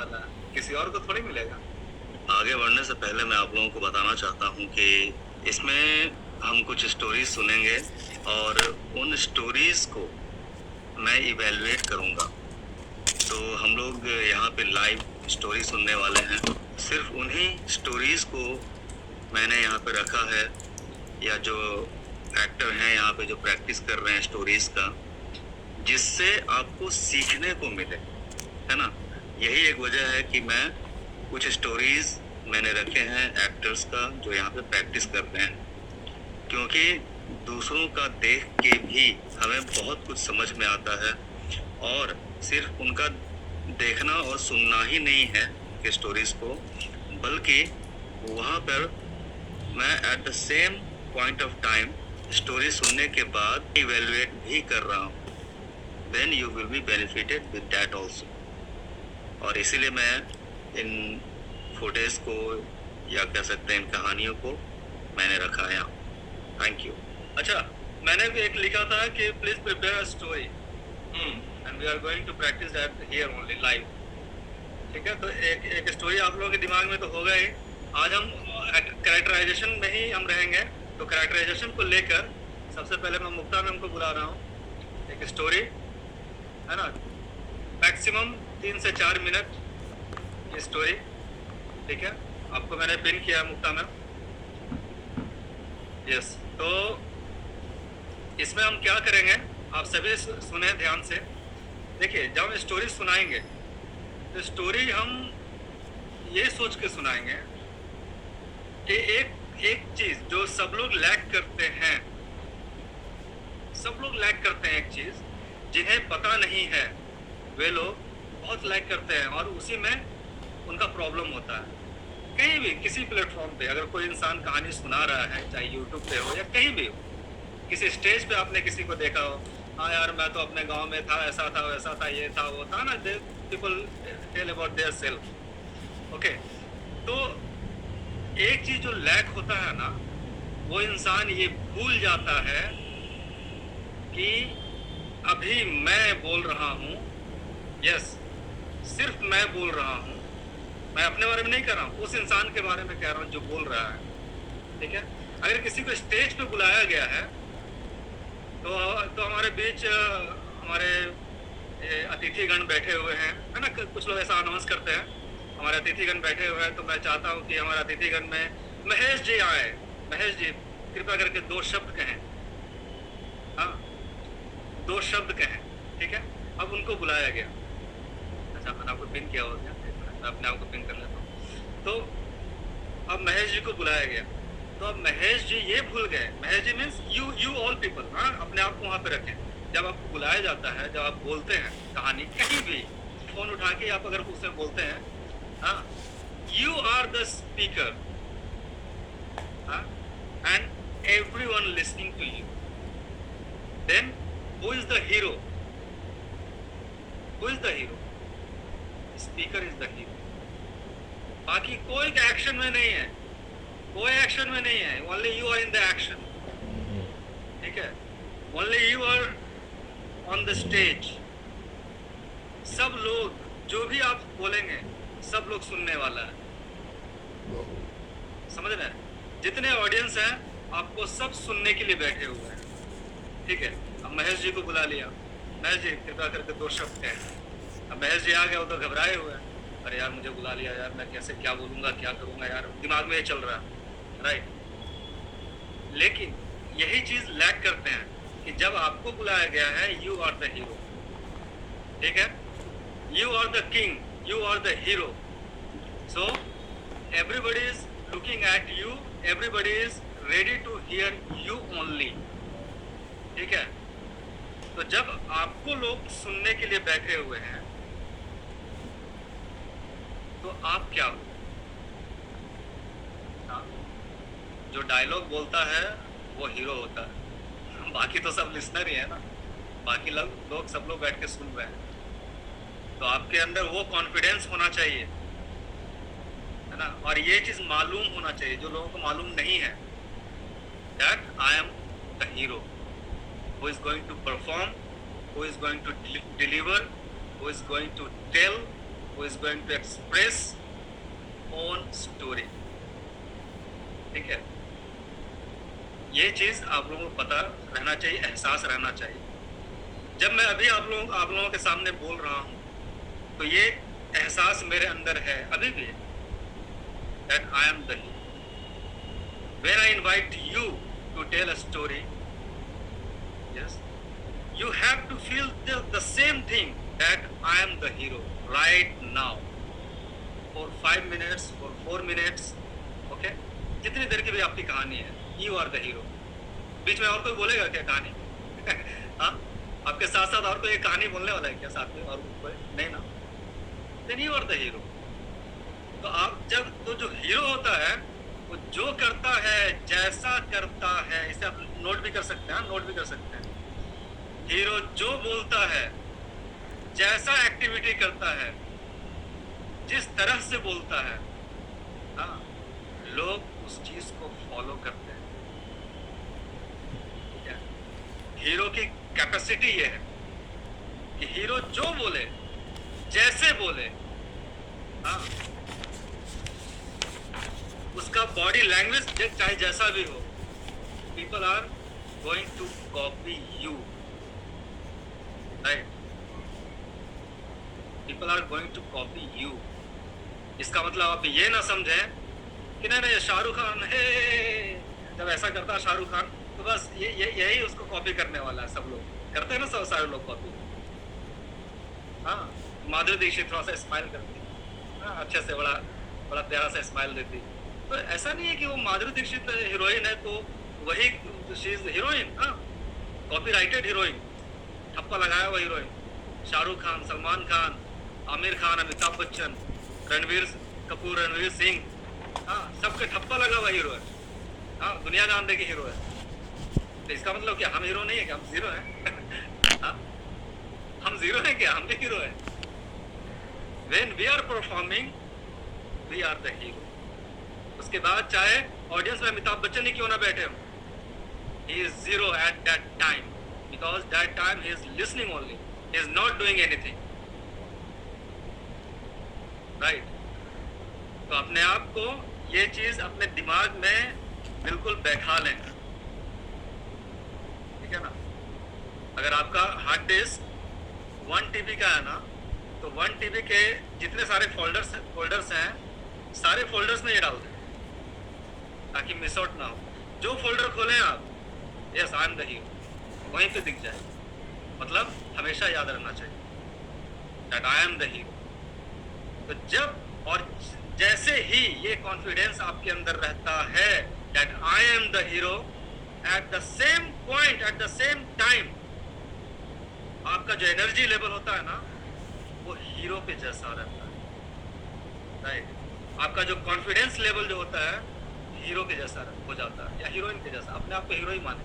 वाला है, किसी और को थोड़ी मिलेगा। आगे बढ़ने से पहले मैं आप लोगों को बताना चाहता हूँ कि इसमें हम कुछ स्टोरीज सुनेंगे और उन स्टोरीज को मैं इवेलुएट करूँगा। तो हम लोग यहाँ पे लाइव स्टोरी सुनने वाले हैं। सिर्फ उन्हीं स्टोरीज को मैंने यहाँ पे रखा है, या जो एक्टर हैं यहाँ पे जो प्रैक्टिस कर रहे हैं स्टोरीज का, जिससे आपको सीखने को मिले, है ना। यही एक वजह है कि मैं कुछ स्टोरीज मैंने रखे हैं एक्टर्स का जो यहाँ पे प्रैक्टिस कर रहे हैं, क्योंकि दूसरों का देख के भी हमें बहुत कुछ समझ में आता है। और सिर्फ उनका देखना और सुनना ही नहीं है कि स्टोरीज को, बल्कि वहाँ पर मैं at the same point of time story सुनने के बाद इवेलुएट भी कर रहा हूँ। Then you will be benefited with that also. और इसीलिए मैं इन फुटेज को, या कह सकते हैं इन कहानियों को, मैंने रखा है यहाँ। Thank you. अच्छा, मैंने भी एक लिखा था कि please prepare a story and we are going to practice that here only live. ठीक है, तो एक स्टोरी आप लोगों के दिमाग में तो होगा ही। आज हम कैरेक्टराइजेशन में ही हम रहेंगे, तो कैरेक्टराइजेशन को लेकर सबसे पहले मैं मुक्ता मैम को बुला रहा हूँ। एक स्टोरी है ना, मैक्सिमम 3 से 4 मिनट की स्टोरी। ठीक है, आपको मैंने पिन किया मुक्ता मैम। यस, तो इसमें हम क्या करेंगे, आप सभी सुने ध्यान से। देखिए, जब हम स्टोरी सुनाएंगे तो स्टोरी हम ये सोच के सुनाएंगे कि एक चीज जो सब लोग लैक करते हैं, सब लोग लैक करते हैं, एक चीज जिन्हें पता नहीं है वे लोग बहुत लैक करते हैं, और उसी में उनका प्रॉब्लम होता है। कहीं भी किसी प्लेटफॉर्म पे अगर कोई इंसान कहानी सुना रहा है, चाहे यूट्यूब पे हो या कहीं भी हो, किसी स्टेज पे आपने किसी को देखा हो, हाँ यार मैं तो अपने गांव में था, ऐसा था वैसा था, ये था वो था ना, people tell about their self. Okay, तो एक चीज जो लैक होता है ना, वो इंसान ये भूल जाता है कि अभी मैं बोल रहा हूँ। यस, सिर्फ मैं बोल रहा हूँ, मैं अपने बारे में नहीं कर रहा हूँ, उस इंसान के बारे में कह रहा हूँ जो बोल रहा है। ठीक है, अगर किसी को स्टेज पे बुलाया गया है तो हमारे बीच हमारे अतिथिगण बैठे हुए हैं, है ना। कुछ लोग ऐसा अनाउंस करते हैं हमारे अतिथिगण बैठे हुए हैं, तो मैं चाहता हूँ कि हमारे अतिथिगण में महेश जी आए। महेश जी कृपया करके 2 शब्द कहें। हाँ, 2 शब्द कहें। ठीक है, अब उनको बुलाया गया। अच्छा, मैंने आपको पिन किया हो गया, मैं अपने आप को पिन कर लेता हूँ। तो अब महेश जी को बुलाया गया, तो अब महेश जी ये भूल गए, Mahesh ji means you all people, हाँ, अपने आप को वहाँ पे रखें। जब आपको बुलाया जाता है, जब आप बोलते हैं कहानी कहीं भी, फोन उठा के आप अगर उसमें बोलते हैं, हाँ, यू आर द स्पीकर, हाँ, and everyone listening to you, then who is the hero? Who is the hero? Speaker is the hero. बाकी कोई एक्शन में नहीं है, कोई एक्शन में नहीं है, only you are in the action. ठीक है, only you are on the stage. सब लोग जो भी आप बोलेंगे सब लोग सुनने वाला है, समझ रहे हैं? जितने ऑडियंस हैं आपको सब सुनने के लिए बैठे हुए हैं। ठीक है, अब महेश जी को बुला लिया, महेश जी कृपया करके 2 शब्द कहें। अब महेश जी आ गए, वो तो घबराए हुए हैं, अरे यार मुझे बुला लिया यार, मैं कैसे क्या बोलूंगा, क्या करूंगा यार, दिमाग में ये चल रहा है, राइट। लेकिन यही चीज लैक करते हैं कि जब आपको बुलाया गया है, यू आर द हीरो। ठीक है, you are the king, you are the hero, so everybody is looking at you, everybody is ready to hear you only. ठीक है, तो जब आपको लोग सुनने के लिए बैठे हुए हैं तो आप क्या हो? हाँ, जो डायलॉग बोलता है वो हीरो होता है, बाकी तो सब लिसनर ही है ना, बाकी लोग सब लोग बैठ के सुन रहे हैं। तो आपके अंदर वो कॉन्फिडेंस होना चाहिए, है ना, और ये चीज मालूम होना चाहिए जो लोगों को मालूम नहीं है, that I am the hero who is going to perform, who is going to deliver, who is going to tell who is going to express own story. ठीक है, ये चीज आप लोगों को पता रहना चाहिए, एहसास रहना चाहिए। जब मैं अभी आप लोगों के सामने बोल रहा हूँ तो ये एहसास मेरे अंदर है अभी भी, that I am the hero. When I invite you to tell a story, yes, you have to feel the same thing, that I am the hero right now for 5 minutes, for 4 minutes, okay? जितनी देर की भी आपकी कहानी है, you are the hero. बीच में और कोई बोलेगा क्या कहानी? हाँ, आपके साथ साथ और कोई एक कहानी बोलने वाला है क्या साथ में, और कोई नहीं ना? Then you are the hero. तो आप जब तो जो हीरो होता है वो जो करता है, जैसा करता है, इसे आप नोट भी कर सकते हैं, नोट भी कर सकते हैं। हीरो जो बोलता है, जैसा एक्टिविटी करता है, जिस तरह से बोलता है, हाँ, लोग उस चीज को फॉलो करते हैं। ठीक है? हीरो की कैपेसिटी ये है कि हीरो जो बोले, जैसे बोले, हाँ, उसका बॉडी लैंग्वेज चाहे जैसा भी हो, people are going to copy you, right? People are going to copy you. इसका मतलब आप ये ना समझें कि नहीं शाहरुख खान है, जब ऐसा करता है शाहरुख खान तो बस यही उसको कॉपी करने वाला है। सब लोग करते हैं ना, सब सारे लोग कॉपी। हाँ, माधुरी दीक्षित थोड़ा सा स्माइल करती है, हाँ, अच्छे से बड़ा बड़ा प्यारा सा स्माइल देती है। तो ऐसा नहीं है कि वो माधुरी दीक्षित हीरोइन है तो वही हीरोइन, हाँ, कॉपीराइटेड हीरोइन, ठप्पा लगाया हुआ हीरोइन। शाहरुख खान, सलमान खान, आमिर खान, अमिताभ बच्चन, रणवीर कपूर, रणवीर सिंह, हाँ, सबके ठप्पा लगा हुआ हीरो है। हाँ, दुनिया जानने की हीरो है। तो इसका मतलब क्या हम हीरो नहीं है क्या? हम जीरो हैं? हाँ, हम जीरो हैं क्या? हम भी हीरो हैं। When we are performing, we are the hero. उसके बाद चाहे ऑडियंस में अमिताभ बच्चन ही क्यों ना बैठे हो, he is zero at that time, because that time he is listening only, he is not doing anything, right? तो अपने आप को ये चीज अपने दिमाग में बिल्कुल बैठा लें, ठीक है ना? अगर आपका हार्ड डिस्क 1 TB का है ना, तो 1 TB के जितने सारे फोल्डर्स हैं, सारे फोल्डर्स में ये डाल दें ताकि मिस आउट ना हो। जो फोल्डर खोलें आप, yes I am the hero, वहीं पे दिख जाए। मतलब हमेशा याद रखना चाहिए that I am the hero. तो जब और जैसे ही ये कॉन्फिडेंस आपके अंदर रहता है that I am the hero, eight the same point, eight the same time, आपका जो एनर्जी लेवल होता है ना, वो हीरो के जैसा रहता है, राइट? आपका जो कॉन्फिडेंस लेवल जो होता है हीरो के जैसा हो जाता है, या हीरोइन के जैसा। अपने आप को हीरो ही माने,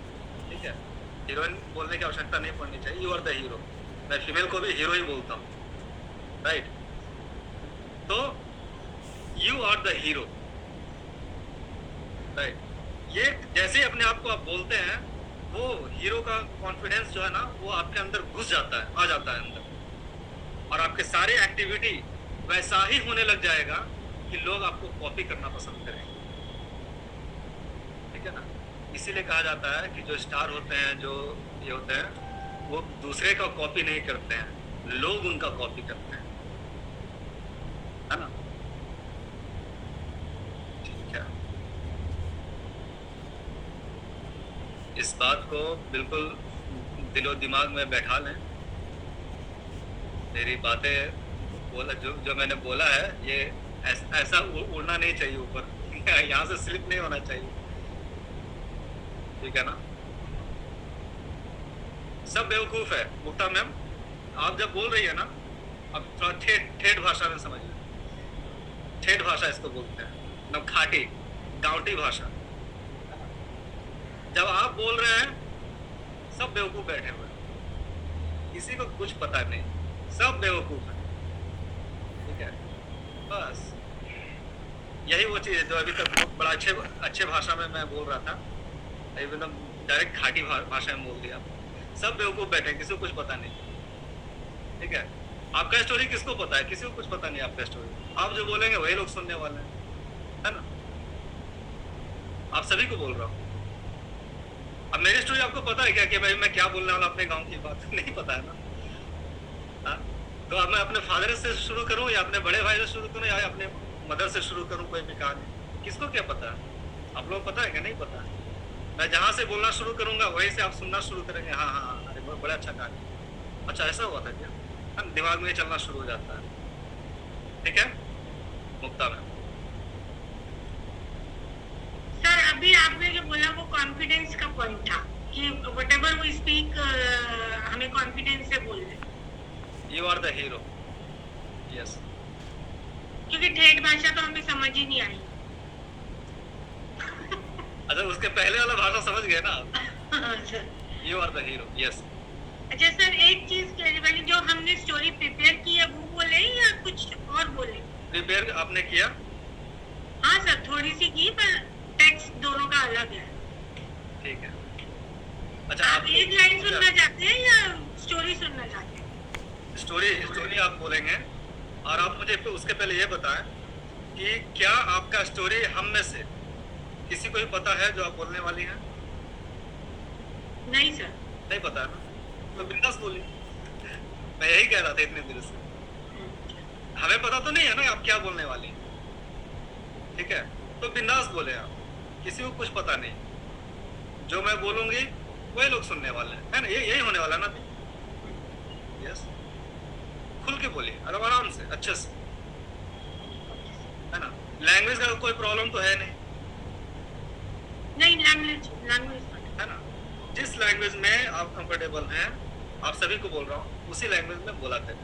ठीक है? हीरोइन बोलने की आवश्यकता नहीं पड़नी चाहिए, यू आर द हीरो। मैं फीमेल को भी हीरो ही बोलता हूँ, राइट? तो you are the hero, right? ये जैसे ही अपने आप को आप बोलते हैं, वो हीरो का कॉन्फिडेंस जो है ना, वो आपके अंदर घुस जाता है, आ जाता है अंदर, और आपके सारे एक्टिविटी वैसा ही होने लग जाएगा कि लोग आपको कॉपी करना पसंद करेंगे, ठीक है ना? इसीलिए कहा जाता है कि जो स्टार होते हैं, जो ये होते हैं, वो दूसरे का कॉपी नहीं करते हैं, लोग उनका कॉपी करते हैं, है ना? ठीक है, इस बात को बिल्कुल दिलो दिमाग में बैठा लें। मेरी बातें बोला, जो मैंने बोला है, ये ऐसा उड़ना नहीं चाहिए ऊपर, यहाँ से स्लिप नहीं होना चाहिए, ठीक है ना? सब बेवकूफ है। मुक्ता मैम, आप जब बोल रही है ना, अब थोड़ा ठेठ भाषा में समझिए। ठेठ भाषा इसको बोलते हैं, मतलब खाटी गांवटी भाषा। जब आप बोल रहे हैं, सब बेवकूफ बैठे हुए हैं, किसी को कुछ पता नहीं, सब बेवकूफ है, ठीक है? बस यही वो चीज है जो अभी तक बड़ा अच्छे भाषा में मैं बोल रहा था, एकदम डायरेक्ट खाटी भाषा में बोल दिया। सब बेवकूफ बैठे, किसी को कुछ पता नहीं, ठीक है? आपका स्टोरी किसको पता है? किसी को कुछ पता नहीं आपका स्टोरी। आप जो बोलेंगे वही लोग सुनने वाले हैं, है ना? आप सभी को बोल रहा हूँ। अब मेरी स्टोरी आपको पता है क्या कि भाई मैं क्या बोलने वाला अपने गांव की बात? नहीं पता है ना। हाँ? तो अब मैं अपने फादर से शुरू करूं या अपने बड़े भाई से शुरू करूं या अपने मदर से शुरू करूं कोई भी कहानी? किसको क्या पता है? आप लोग पता है क्या? नहीं पता है। मैं जहां से बोलना शुरू करूंगा वहीं से आप सुनना शुरू करेंगे। हाँ हाँ हाँ, अरे बड़ा अच्छा कहानी, अच्छा ऐसा हुआ था क्या? हाँ, दिमाग में चलना शुरू हो जाता है। ठीक है मुक्ता मैम। सर अभी आपने जो बोला वो कॉन्फिडेंस का पॉइंट था कि व्हाटएवर वी स्पीक हमें कॉन्फिडेंस से बोलना है, you are the hero. Yes. क्योंकि ठेठ भाषा तो हमें समझ ही नहीं आई। अच्छा उसके पहले वाला भाषा समझ गए ना? Sir you are the hero. Yes. अच्छा सर एक चीज कहने वाली, जो हमने स्टोरी प्रिपेयर की है वो बोले या कुछ और बोले? प्रिपेयर आपने किया? हाँ सर थोड़ी सी की, पर टेक्स्ट दोनों का अलग है। ठीक है। अच्छा आप एक लाइन सुनना चाहते हैं या स्टोरी सुनना चाहते हैं? स्टोरी आप बोलेंगे और आप मुझे उसके पहले ये बताएं कि क्या आपका स्टोरी हम में से किसी को भी पता है जो आप बोलने वाली हैं? नहीं सर। नहीं पता है ना? तो बिंदास बोलिए। मैं यही कह रहा था इतनी देर से। हमें पता तो नहीं है ना आप क्या बोलने वाली हैं। ठीक है तो बिंदास बोले आप, किसी को कुछ पता नहीं। जो मैं बोलूंगी वही लोग सुनने वाले हैं, है ना? यही होने वाला ना। यस। खुल के बोलिए आराम से अच्छे से, है ना? लैंग्वेज का कोई प्रॉब्लम तो है नहीं, नहीं लैंग्वेज है ना? जिस लैंग्वेज में आप कंफर्टेबल हैं, आप सभी को बोल रहा हूँ उसी लैंग्वेज में बोला करें।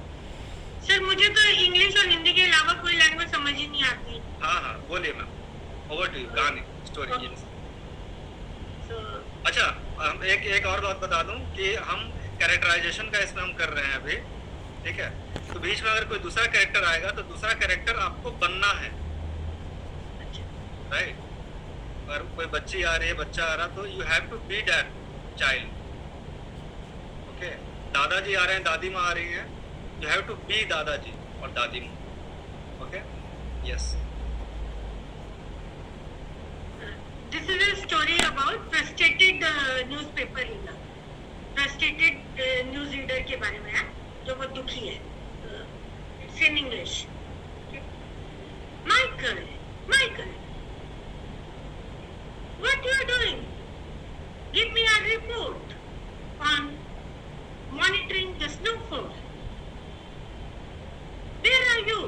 सर मुझे तो इंग्लिश और हिंदी के अलावा कोई लैंग्वेज समझ ही नहीं आती। हाँ हाँ बोलिए मैम, ओवर टू यू, कहानी स्टोरी। So, अच्छा हम एक और बात बता दूं कि हम कैरेक्टराइजेशन का इसमें हम कर रहे हैं अभी। ठीक है तो बीच में अगर कोई दूसरा कैरेक्टर आएगा तो दूसरा कैरेक्टर आपको बनना है, राइट? अगर कोई बच्ची आ रही है, बच्चा आ रहा, तो you have to be that child. Okay दादाजी आ रहे हैं, दादी माँ आ रही है, यू हैव टू बी दादाजी और दादी माँ। Okay yes. this is a story about frustrated newspaper reader. Frustrated news reader के बारे में है जो बहुत दुखी है। It's in English. Michael, what you are doing? Give me a report on monitoring the snowfall. Where are you?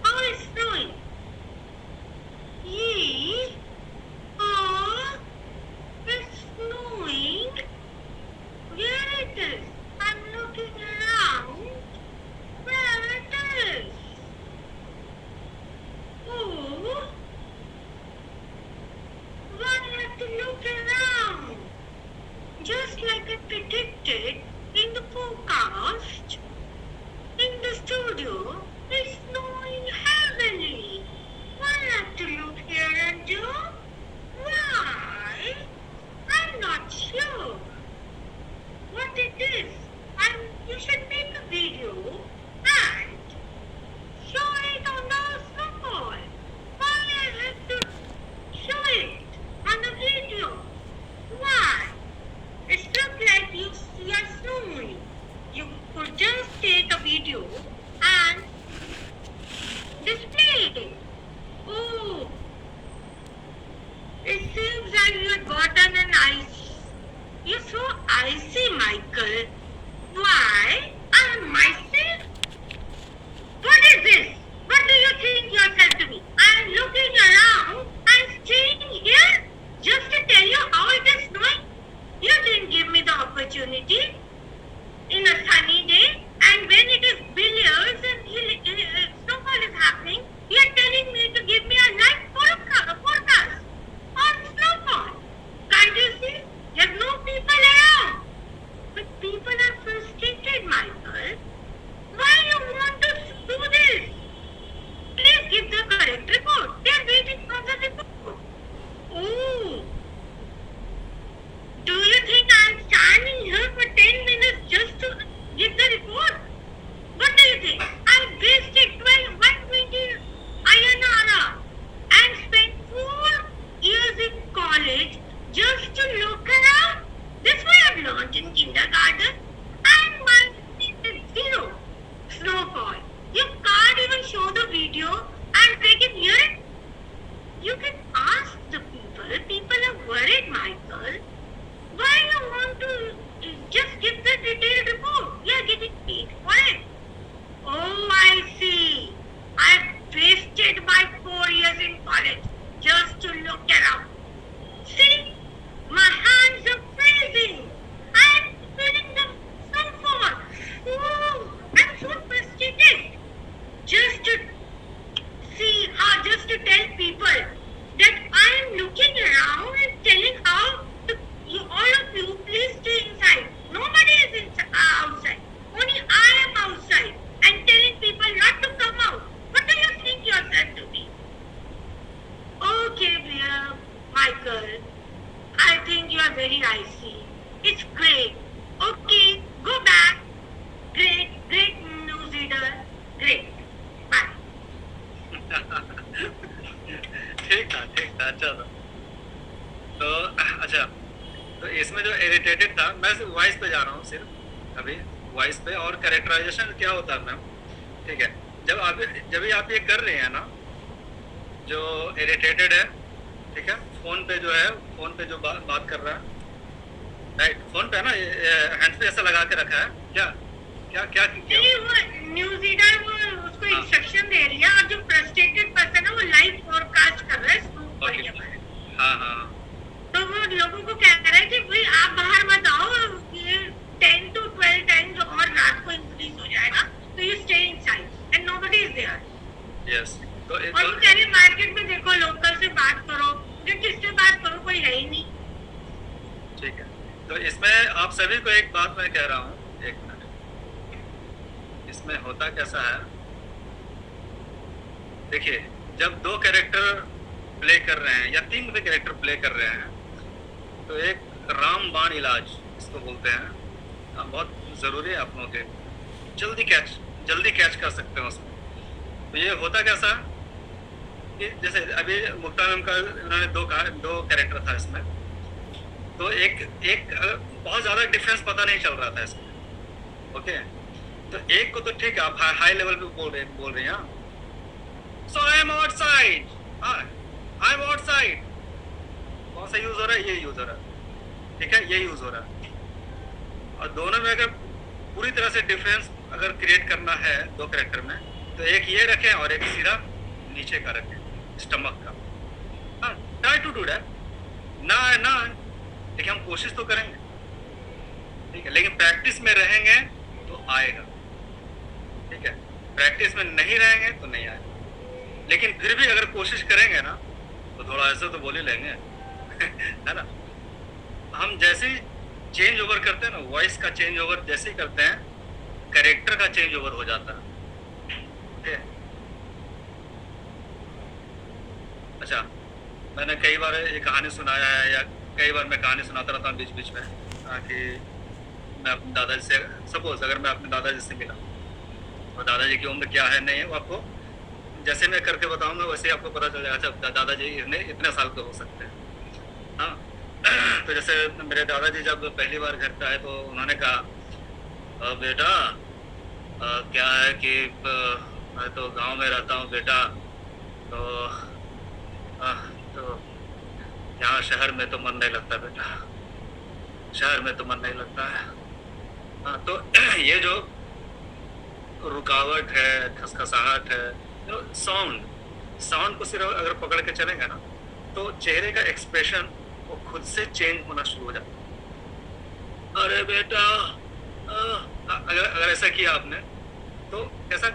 How is snowing? Ye? Oh, it's snowing. Where it is? I'm looking around. Where it is? Oh, one had to look around. Just like I predicted in the forecast. In the studio, it's snowing heavily. One had to look here and there. Why? I'm not sure what it is. And you should make a video and show it on the snowball. Why I have to show it on the video? Why? It looks like you are snowing. You could just take a video and display it. Oh, it seems that you had gotten an ice. You're so icy, Michael. Why? I'm icy? What is this? What do you think yourself to be? I'm looking around and staying here just to tell you how it is snowing. You didn't give me the opportunity in a sunny day, and when it is billiards and snowfall is happening, you are telling me to give me a live forecast on snowfall. Can't you see? There's no people around. But people wants to tell people that I am looking around and telling how all of you please stay inside. Nobody is outside. Only I am outside and telling people not to come out. What do you think yourself to be? Okay, dear Michael. I think you are very icy. It's great. Okay, go back. Great, great newsreader. Great. Bye. ठीक था, अच्छा था। तो अच्छा, तो इसमें जो irritated था, मैं वॉइस पे जा रहा हूँ सिर्फ अभी, वॉइस पे। और कैरेक्टराइजेशन क्या होता है मैम, ठीक है, जब भी आप ये कर रहे हैं ना, जो इरिटेटेड है, ठीक है, फोन पे जो बात कर रहा है, राइट, फोन पे है ना, हैंड पे ऐसा लगा के रखा है, क्या क्या क्या, क्या? नहीं, वो न्यूज रीडर वो उसको इंस्ट्रक्शन दे रही है, और जो फ्रस्ट्रेटेड पर्सन है वो लाइव फोरकास्ट कर रहा है स्कूप पर के बारे में। हाँ, तो वो लोगों को कह रहा है कि भाई आप बाहर मत आओ, ये 10 to 12 टाइम्स और रात को इंक्रीज हो जाएगा, तो you stay inside and nobody is there. Yes. तो और वो कह रही है मार्केट में देखो, लोकल से बात करो, लेकिन किससे बात करो, कोई है ही नहीं। ठीक है, तो इसमें आप सभी को एक बात मैं कह रहा हूँ, एक मिनट, इसमें होता कैसा है, देखिए, जब 2 कैरेक्टर प्ले कर रहे हैं या 3 भी कैरेक्टर प्ले कर रहे हैं, तो एक रामबाण इलाज इसको बोलते हैं, बहुत ज़रूरी है अपनों के, जल्दी कैच कर सकते हैं उसमें। तो ये होता कैसा कि जैसे अभी मुक्ता मैम का उन्होंने 2 कैरेक्टर था इसमें, तो एक बहुत ज़्यादा डिफरेंस पता नहीं चल रहा था इसमें, ओके। तो एक को तो ठीक है, आप हाई लेवल पे बोल रहे हैं, so I am outside, I am outside, कौन सा यूज हो रहा है, ये यूज हो रहा है, ठीक है, ये यूज हो रहा है। और दोनों में अगर पूरी तरह से डिफरेंस अगर क्रिएट करना है 2 कैरेक्टर में, तो एक ये रखें और एक सीधा नीचे का रखें, स्टमक का। हाँ, ट्राई टू डू दैट ना, देखिए हम कोशिश तो करेंगे, ठीक है, लेकिन प्रैक्टिस में रहेंगे तो आएगा, ठीक है, प्रैक्टिस में नहीं रहेंगे तो नहीं आएगा। लेकिन फिर भी अगर कोशिश करेंगे ना, तो थोड़ा ऐसे तो बोल ही लेंगे है ना। हम जैसे ही चेंज ओवर करते हैं ना, वॉइस का चेंज ओवर जैसे ही करते हैं, कैरेक्टर का चेंज ओवर हो जाता है, ठीक है। अच्छा, मैंने कई बार ये कहानी सुनाया है, या कई बार मैं कहानी सुनाता रहता हूँ बीच में, कि मैं अपने दादाजी से, सपोज अगर मैं अपने दादाजी से मिला, और दादाजी की उम्र क्या है नहीं है, वो आपको जैसे मैं करके बताऊंगा वैसे ही आपको पता चल जाएगा, अच्छा दादाजी इतने साल के हो सकते हैं। हाँ, तो जैसे मेरे दादाजी जब पहली बार घर पे आए, तो उन्होंने कहा, बेटा क्या है कि मैं तो गांव में रहता हूँ बेटा, तो यहाँ शहर में तो मन नहीं लगता बेटा, शहर में तो मन नहीं लगता है। हाँ, तो ये जो रुकावट है, खसखसाहट है, साउंड को सिर्फ अगर पकड़ के चलेंगे ना, तो चेहरे का एक्सप्रेशन वो खुद से चेंज होना शुरू हो जाता है। अरे बेटा, अगर ऐसा किया आपने, तो कैसा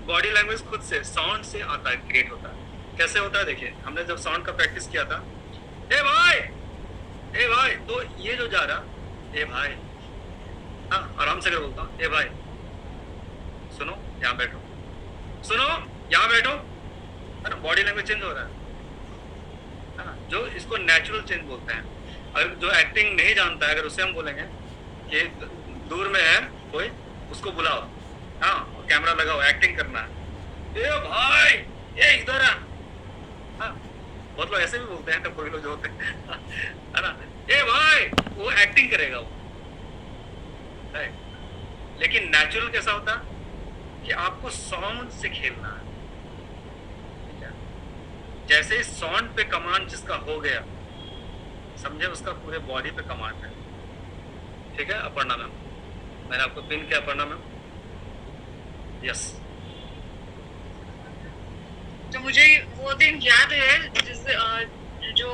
बॉडी लैंग्वेज खुद से साउंड से आता है, क्रिएट होता है। कैसे होता है, देखिए, हमने जब साउंड का प्रैक्टिस किया था, ए भाई, तो ये जो जा रहा, ए भाई, हाँ, आराम से अगर बोलता हूँ, ए भाई सुनो, यहाँ बैठो, सुनो, यहाँ बैठो, है ना, बॉडी लैंग्वेज चेंज हो रहा है ना, जो इसको नेचुरल चेंज बोलते हैं। अगर जो एक्टिंग नहीं जानता है, अगर उससे हम बोलेंगे कि दूर में है कोई, उसको बुलाओ, हाँ, कैमरा लगाओ, एक्टिंग करना है, ए भाई, ये इधर आ, हाँ, बहुत लोग ऐसे भी बोलते हैं, टप्पू लोग जो होते हैं, है ना, ए भाई, वो एक्टिंग करेगा वो, राइट। लेकिन नेचुरल कैसा होता है कि आपको साउंड से खेलना है, ठीक है। जैसे ही साउंड पे कमांड जिसका हो गया, समझे, उसका पूरे बॉडी पे कमांड है, ठीक है। अपर्णा मैम, मैंने आपको पिन किया, अपर्णा मैम, यस। तो मुझे वो दिन याद है जो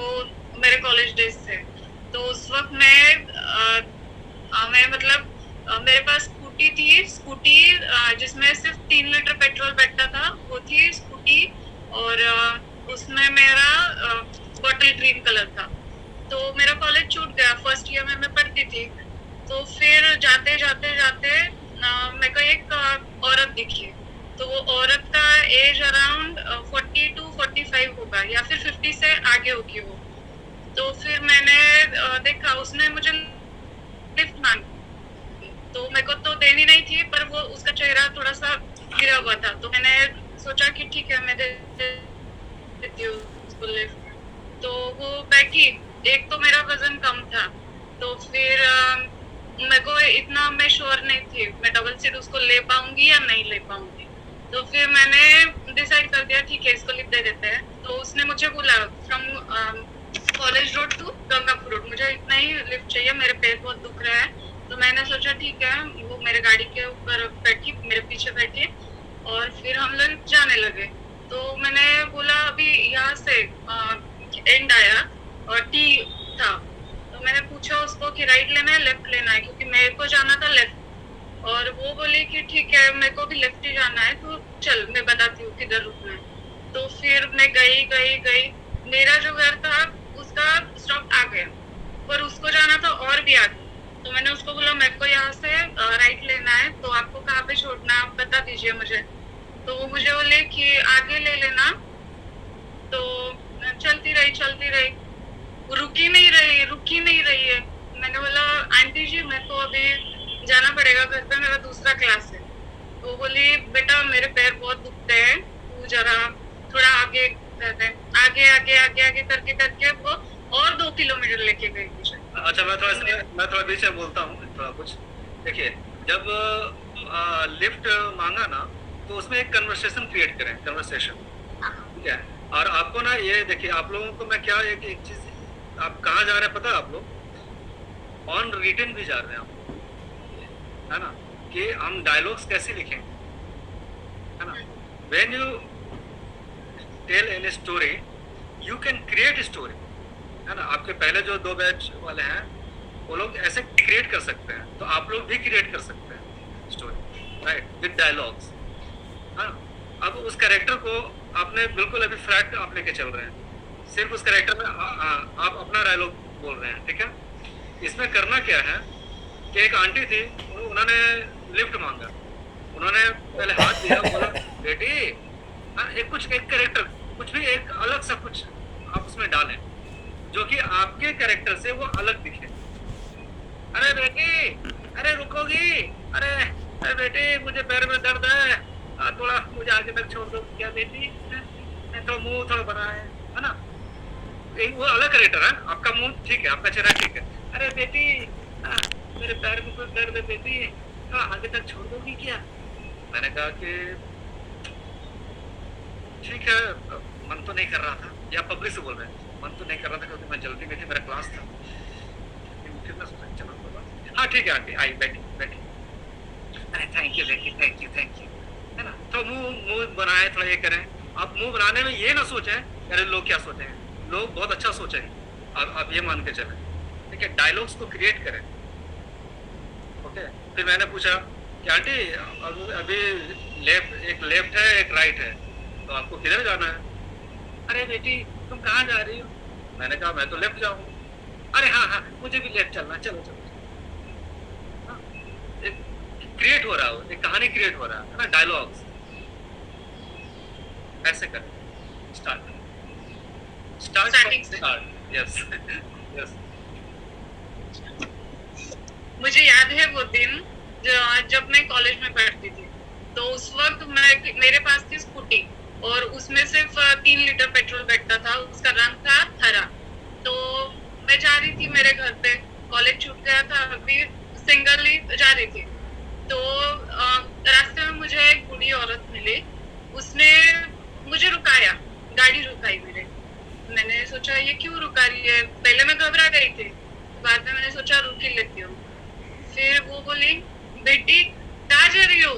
मेरे कॉलेज डेज थे, तो उस वक्त मैं मतलब मेरे पास स्कूटी जिसमें सिर्फ 3 लीटर पेट्रोल बैठता था, वो थी स्कूटी, और उसमें मेरा बॉटल ग्रीन कलर था। तो मेरा कॉलेज छूट गया, फर्स्ट ईयर में मैं पढ़ती थी। तो फिर जाते जाते जाते मेरे को एक औरत दिखी। तो वो औरत का एज अराउंड 40 to 45 होगा या फिर 50 से आगे होगी वो। तो फिर मैंने देखा, उसने मुझे लिफ्ट मांगी। तो मेरे को तो देनी नहीं थी, पर वो उसका चेहरा थोड़ा सा गिरा हुआ था, तो मैंने सोचा कि ठीक है मैं दे देती हूँ उसको लिफ्ट। तो वो बैठी, एक तो मेरा वजन कम था, तो फिर मेरे को इतना मैं श्योर नहीं थी मैं डबल सीट उसको ले पाऊंगी या नहीं ले पाऊंगी। तो फिर मैंने डिसाइड कर दिया ठीक है इसको लिफ्ट दे देते हैं। तो उसने मुझे बोला from college road to Gangapur road मुझे इतना ही लिफ्ट चाहिए, मेरे पैर बहुत दुख रहा है। तो मैंने सोचा ठीक है, वो मेरे गाड़ी के ऊपर बैठी, मेरे पीछे बैठी, और फिर हम लोग जाने लगे। तो मैंने बोला अभी यहाँ से एंड आया और टी था, तो मैंने पूछा उसको कि राइट लेना है लेफ्ट लेना है, क्योंकि मेरे को जाना था लेफ्ट। और वो बोली कि ठीक है मेरे को भी लेफ्ट ही जाना है, तो चल मैं बताती हूँ किधर रुकना है। तो फिर मैं गई, मेरा जो घर था उसका स्टॉप आ गया, पर उसको जाना था और भी आगे। तो मैंने उसको बोला मेरे को यहाँ से राइट लेना है, तो आपको कहाँ पे छोड़ना है आप बता दीजिए मुझे। तो वो मुझे बोले कि आगे ले लेना। तो चलती रही, वो रुकी नहीं रही है। मैंने बोला आंटी जी मेरे को अभी जाना पड़ेगा, घर पे मेरा दूसरा क्लास है। तो बोली बेटा मेरे पैर बहुत दुखते हैं, तू जरा थोड़ा आगे आगे करके वो और 2 किलोमीटर लेके गई मुझे। अच्छा, मैं थोड़ा बीच में बोलता हूँ थोड़ा कुछ। देखिए, जब लिफ्ट मांगा ना, तो उसमें एक कन्वर्सेशन क्रिएट करें, ठीक है। और आपको ना ये देखिए, आप लोगों को मैं क्या एक चीज, आप कहाँ जा रहे हैं पता है आप लोग? ऑन रिटन भी जा रहे हैं आप लोग, है ना, कि हम डायलॉग्स कैसे लिखेंगे, है ना। When you tell an story you can create story, है ना। आपके पहले जो 2 बैच वाले हैं वो लोग ऐसे क्रिएट कर सकते हैं, तो आप लोग भी क्रिएट कर सकते हैं स्टोरी, राइट, विद डायलॉग्स। हाँ, अब उस कैरेक्टर को आपने बिल्कुल अभी फ्लैट आप लेके चल रहे हैं, सिर्फ उस कैरेक्टर में आप अपना डायलॉग बोल रहे हैं, ठीक है। इसमें करना क्या है कि एक आंटी थी, उन्होंने लिफ्ट मांगा, उन्होंने पहले हाथ दिया, बोला बेटी एक कैरेक्टर कुछ भी एक अलग सा कुछ आप उसमें डालें जो कि आपके कैरेक्टर से वो अलग दिखे। अरे बेटी, अरे रुकोगी, अरे बेटी मुझे पैर में दर्द है, थोड़ा मुझे आगे तक छोड़ दो क्या बेटी, थोड़ा मुंह थोड़ा बना है ना। वो अलग कैरेक्टर है, आपका मुंह ठीक है, आपका चेहरा ठीक है। अरे बेटी मेरे पैर में कोई दर्द है बेटी, आगे तक छोड़ दोगी क्या? मैंने कहा कि ठीक है, मन तो नहीं कर रहा था, या पब्लिक से बोल रहे हैं मन तो नहीं कर रहा था क्योंकि मैं जल्दी में थी, मेरा क्लास था। फिर मैं सोचा चलो हाँ ठीक है आंटी, आई बैठी। अरे थैंक यू बेटी, थैंक यू, है ना। तो मुंह बनाए, थोड़ा ये करें। आप मुंह बनाने में ये ना सोचें अरे लोग क्या सोचेंगे, लोग बहुत अच्छा सोचेंगे, आप ये मान के चलें, ठीक है। डायलॉग्स को क्रिएट करें, ओके। फिर मैंने पूछा कि आंटी अभी एक लेफ्ट है एक राइट है, तो आपको किधर जाना है? अरे बेटी तुम कहाँ जा रही हो? मैंने कहा मैं तो लेफ्ट जाऊंगा। अरे हाँ मुझे भी लेफ्ट चलना, चलो। क्रिएट हो रहा है, एक कहानी क्रिएट हो रहा है ना, डायलॉग्स ऐसे करें। स्टार्ट यस मुझे याद है वो दिन जब मैं कॉलेज में पढ़ती थी, तो उस वक्त मेरे पास थी स्कूटी और उसमें सिर्फ 3 लीटर पेट्रोल बैठता था, उसका रंग था हरा। तो मैं जा रही थी मेरे घर पे, कॉलेज छूट गया था, अभी सिंगल ही जा रही थी। तो रास्ते में मुझे एक बूढ़ी औरत मिली, उसने मुझे रुकाया, गाड़ी रुकाई मेरे। मैंने सोचा ये क्यों रुका रही है, पहले मैं घबरा गई थी, बाद में मैंने सोचा रुक ही लेती हूँ। फिर वो बोली बेटी कहाँ जा रही हो,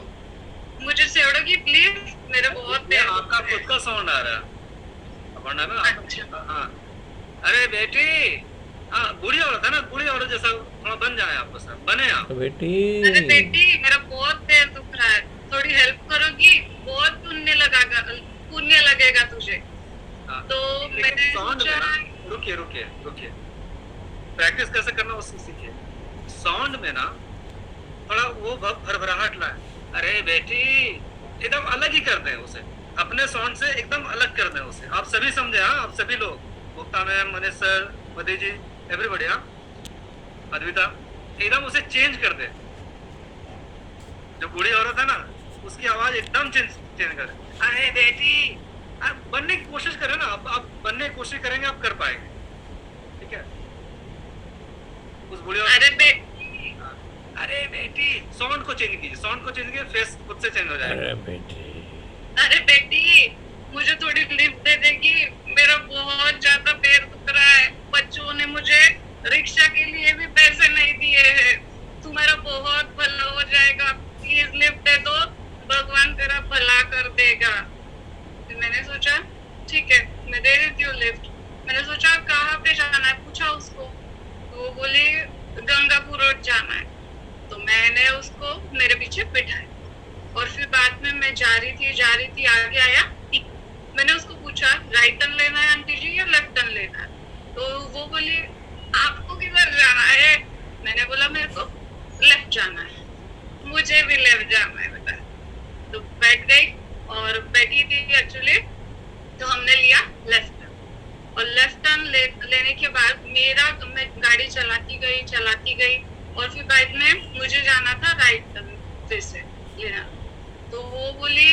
मुझे छोड़ोगी प्लीज, मेरा बहुत आपका खुद का साउंड आ रहा है ना। अच्छा। हाँ अरे बेटी, हाँ बूढ़ी औरत है ना, बूढ़ी औरत जैसा थोड़ा बन जाए आपको, सर बने आप। अरे बेटी मेरा बहुत पैर दुख रहा है, थोड़ी हेल्प करोगी, बहुत सुनने लगा पुण्य लगेगा तुझे। हाँ, तो लेकिन मैंने साउंड में सोचा ना, रुकिए, प्रैक्टिस कैसे करना उससे सीखिए। साउंड में ना थोड़ा वो भरभराहट लाए। अरे बेटी, एकदम अलग ही कर दें उसे, अपने साउंड से एकदम अलग कर दें उसे। आप सभी समझे? हाँ, आप सभी लोग, मुक्ता मैम, मनीष सर, मधी जी, एवरीबॉडी, हाँ, अद्विता, एकदम उसे चेंज कर दे। जो बूढ़ी औरत है ना, उसकी आवाज एकदम चेंज कर दे। अरे बेटी, आप बनने की कोशिश करें ना, आप बनने की कोशिश करेंगे, आप कर पाएंगे। ठीक है? उस बूढ़ी औरत, अरे बेटी, साउंड को चेंज कीजिए, फेस खुद से चेंज हो जाएगा। अरे बेटी, मुझे थोड़ी लिफ्ट दे देगी, मेरा बहुत ज्यादा पैर दुख रहा है, बच्चों ने मुझे रिक्शा के लिए भी पैसे नहीं दिए हैं, तुम्हारा बहुत भला हो जाएगा, प्लीज लिफ्ट दे दो, भगवान तेरा भला कर देगा। फिर मैंने सोचा ठीक है, मैं दे देती हूँ लिफ्ट। मैंने सोचा कहाँ पे जाना है, पूछा उसको, तो वो बोली गंगापुर रोड जाना है। तो मैंने उसको मेरे पीछे बिठाया और फिर बाद में मैं जा रही थी, आगे आया, मैंने उसको पूछा राइट टर्न लेना है आंटी जी या लेफ्ट टर्न लेना है? तो वो बोली आपको किधर जाना है? मैंने बोला मेरे को लेफ्ट जाना है। मुझे भी लेफ्ट जाना है बेटा। तो बैठ गई और बैठी थी एक्चुअली, तो हमने लिया लेफ्ट टर्न। और लेफ्ट टर्न लेने के बाद मैं गाड़ी चलाती गई और फिर बाद में मुझे जाना था राइट टर्न फिर से लेना। तो वो बोली